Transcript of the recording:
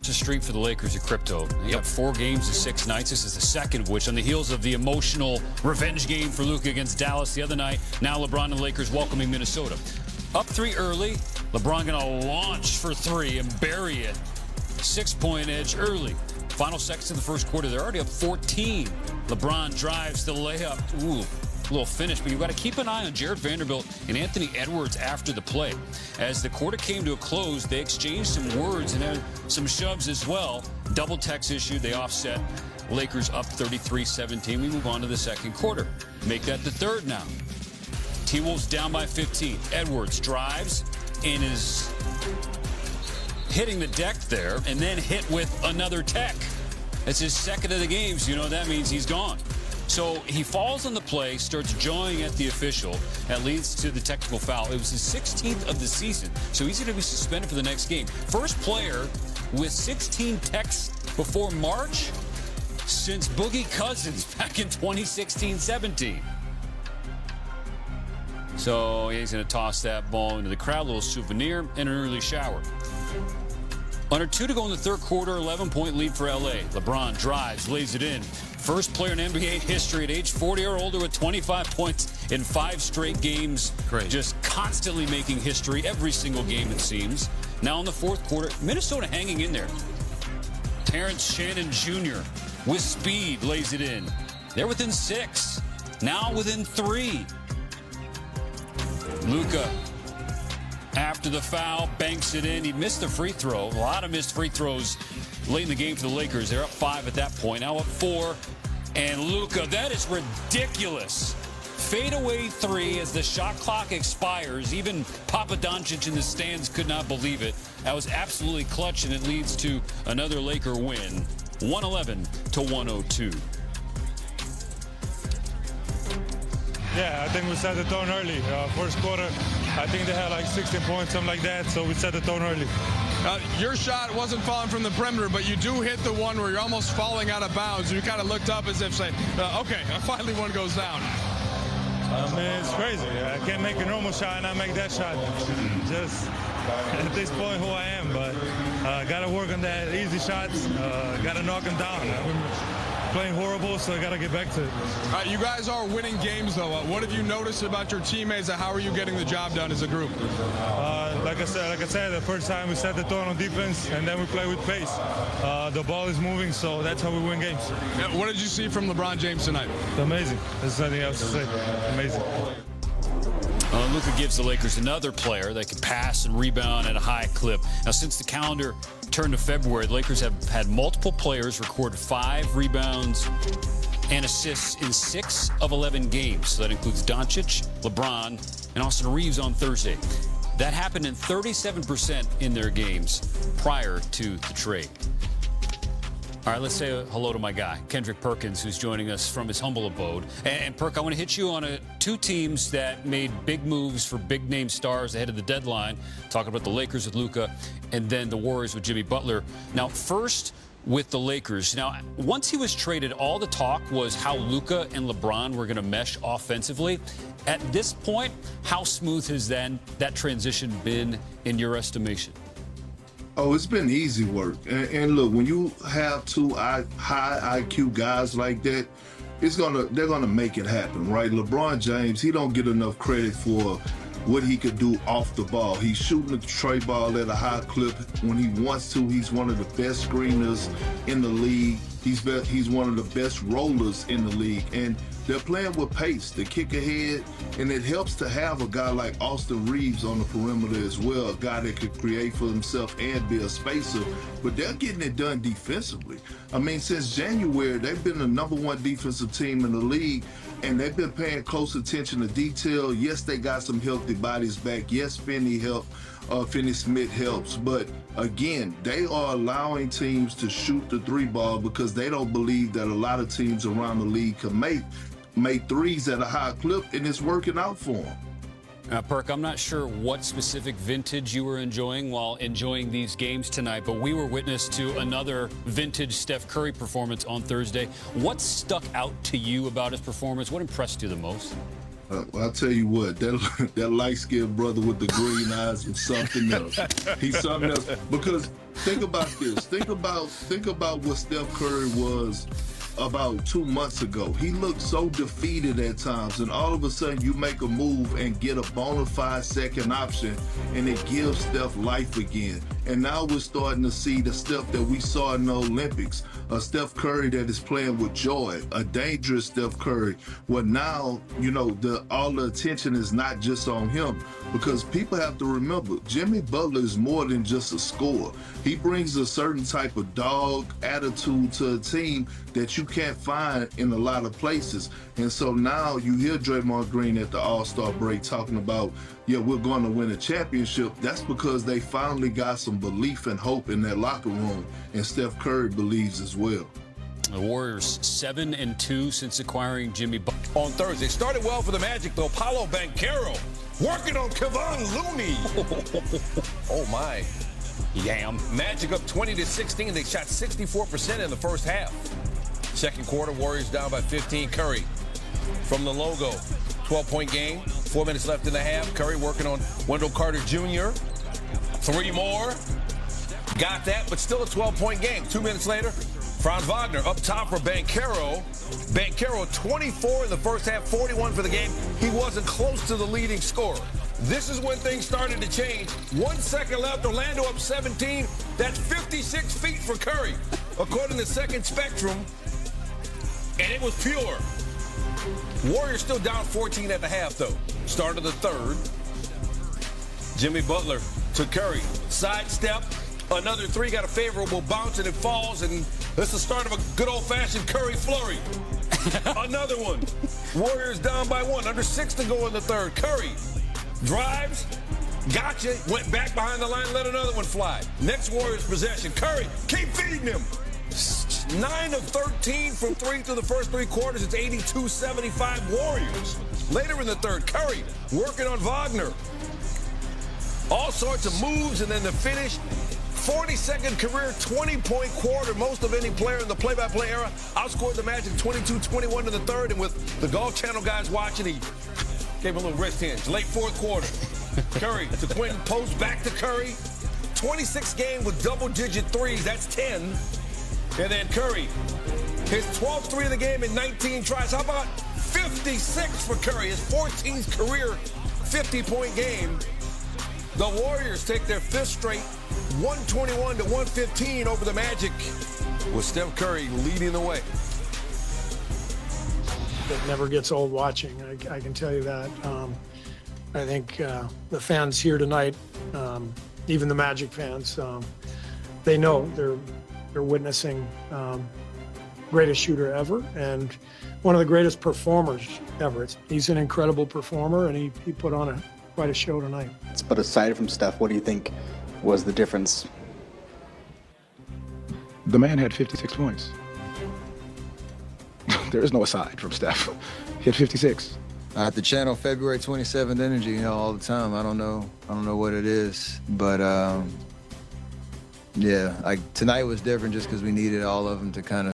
It's a streak for the Lakers at crypto. They got 4 games in 6 nights. This is the second of which on the heels of the emotional revenge game for Luka against Dallas the other night. Now LeBron and the Lakers welcoming Minnesota. Up 3 early. LeBron going to launch for 3 and bury it. 6-point edge early. Final seconds of the first quarter. They're already up 14. LeBron drives the layup. Ooh. Little finish, but you've got to keep an eye on Jarred Vanderbilt and Anthony Edwards after the play. As the quarter came to a close, they exchanged some words and some shoves as well. Double text issued, they offset. Lakers up 33-17. We move on to the second quarter. Make that the third now. T-Wolves down by 15. Edwards drives and is hitting the deck there and then hit with another tech. That's his second of the game, so you know that means he's gone. So he falls on the play, starts jawing at the official. That leads to the technical foul. It was his 16th of the season, so he's going to be suspended for the next game. First player with 16 techs before March since Boogie Cousins back in 2016-17. So he's going to toss that ball into the crowd, a little souvenir, and an early shower. Under 2 to go in the third quarter, 11-point lead for LA. LeBron drives, lays it in. First player in NBA history at age 40 or older with 25 points in 5 straight games. Great. Just constantly making history every single game, it seems. Now in the fourth quarter, Minnesota hanging in there. Terrence Shannon Jr. with speed lays it in. They're within 6. Now within 3. Luka, after the foul, banks it in. He missed the free throw. A lot of missed free throws late in the game for the Lakers. They're up 5 at that point. Now up 4. And Luka, that is ridiculous. Fadeaway 3 as the shot clock expires. Even Papa Doncic in the stands could not believe it. That was absolutely clutch, and it leads to another Laker win, 111-102. Yeah, I think we set the tone early. First quarter, I think they had like 16 points, something like that, so we set the tone early. Your shot wasn't falling from the perimeter, but you do hit the one where you're almost falling out of bounds. You kind of looked up as if saying, okay, finally one goes down. I mean, it's crazy. I can't make a normal shot and I make that shot. Just at this point who I am, but got to work on that easy shots. Got to knock them down. I've been playing horrible, so I got to get back to it. You guys are winning games, though. What have you noticed about your teammates, and how are you getting the job done as a group? Like I said, the first time we set the tone on defense, and then we play with pace. The ball is moving, so that's how we win games. Yeah, what did you see from LeBron James tonight? It's amazing. There's nothing else to say. Amazing. Luka gives the Lakers another player that can pass and rebound at a high clip. Now, since the calendar turned to February, the Lakers have had multiple players record 5 rebounds and assists in 6 of 11 games. So that includes Doncic, LeBron, and Austin Reeves on Thursday. That happened in 37% in their games prior to the trade. All right, let's say hello to my guy, Kendrick Perkins, who's joining us from his humble abode. And Perk, I want to hit you on 2 teams that made big moves for big-name stars ahead of the deadline. Talking about the Lakers with Luka and then the Warriors with Jimmy Butler. Now, first with the Lakers. Now, once he was traded, all the talk was how Luka and LeBron were going to mesh offensively. At this point, how smooth has then that transition been in your estimation? Oh, it's been easy work. And look, when you have 2 high IQ guys like that, they're gonna make it happen, right? LeBron James, he don't get enough credit for what he could do off the ball. He's shooting the tray ball at a high clip when he wants to. He's one of the best screeners in the league. He's one of the best rollers in the league. And they're playing with pace, they kick ahead, and it helps to have a guy like Austin Reeves on the perimeter as well, a guy that could create for himself and be a spacer, but they're getting it done defensively. I mean, since January, they've been the #1 defensive team in the league, and they've been paying close attention to detail. Yes, they got some healthy bodies back. Yes, Finney Smith helps, but again, they are allowing teams to shoot the 3 ball because they don't believe that a lot of teams around the league can make threes at a high clip, and it's working out for them. Perk, I'm not sure what specific vintage you were enjoying while enjoying these games tonight, but we were witness to another vintage Steph Curry performance on Thursday. What stuck out to you about his performance? What impressed you the most? Well, I'll tell you what, that light-skinned brother with the green eyes is something else. He's something else because Think about this. Think about what Steph Curry was about 2 months ago. He looked so defeated at times, and all of a sudden you make a move and get a bona fide second option, and it gives Steph life again. And now we're starting to see the Steph that we saw in the Olympics, a Steph Curry that is playing with joy, a dangerous Steph Curry. Well, now, all the attention is not just on him, because people have to remember, Jimmy Butler is more than just a scorer. He brings a certain type of dog attitude to a team that you can't find in a lot of places. And so now you hear Draymond Green at the All-Star break talking about, we're going to win a championship. That's because they finally got some belief and hope in that locker room, and Steph Curry believes as well. The Warriors 7-2 since acquiring Jimmy Butler. On Thursday, started well for the Magic, though. Paulo Banchero working on Kevon Looney. Oh, my. Yam. Magic up 20-16. They shot 64% in the first half. Second quarter, Warriors down by 15. Curry from the logo. 12-point game. 4 minutes left in the half. Curry working on Wendell Carter Jr. 3 more. Got that, but still a 12-point game. 2 minutes later, Franz Wagner up top for Banchero. Banchero 24 in the first half, 41 for the game. He wasn't close to the leading scorer. This is when things started to change. 1 second left, Orlando up 17. That's 56 feet for Curry, according to Second Spectrum. And it was pure. Warriors still down 14 at the half, though. Start of the third. Jimmy Butler to Curry. Sidestep. Another three, got a favorable bounce, and it falls. And this is the start of a good old-fashioned Curry flurry. Another one. Warriors down by 1. Under 6 to go in the third. Curry drives. Gotcha. Went back behind the line, let another one fly. Next Warriors possession. Curry, keep feeding him. 9 of 13 from 3 through the first 3 quarters. It's 82-75 Warriors. Later in the third, Curry working on Wagner. All sorts of moves, and then the finish. 42nd career 20-point quarter, most of any player in the play-by-play era. Outscored the Magic 22-21 in the third, and with the Golf Channel guys watching, he gave him a little wrist hinge. Late fourth quarter. Curry to Quentin, post back to Curry. 26 game with double-digit threes. That's 10. And then Curry, his 12th three of the game in 19 tries. How about 56 for Curry, his 14th career 50-point game? The Warriors take their 5th straight, 121-115 over the Magic, with Steph Curry leading the way. It never gets old watching, I can tell you that. I think the fans here tonight, even the Magic fans, they know they're witnessing greatest shooter ever and one of the greatest performers ever. He's an incredible performer, and he put on quite a show tonight. But aside from Steph, what do you think was the difference? The man had 56 points. There is no aside from Steph. He had 56. I have to channel February 27th energy, all the time. I don't know what it is, but tonight was different just because we needed all of them to kind of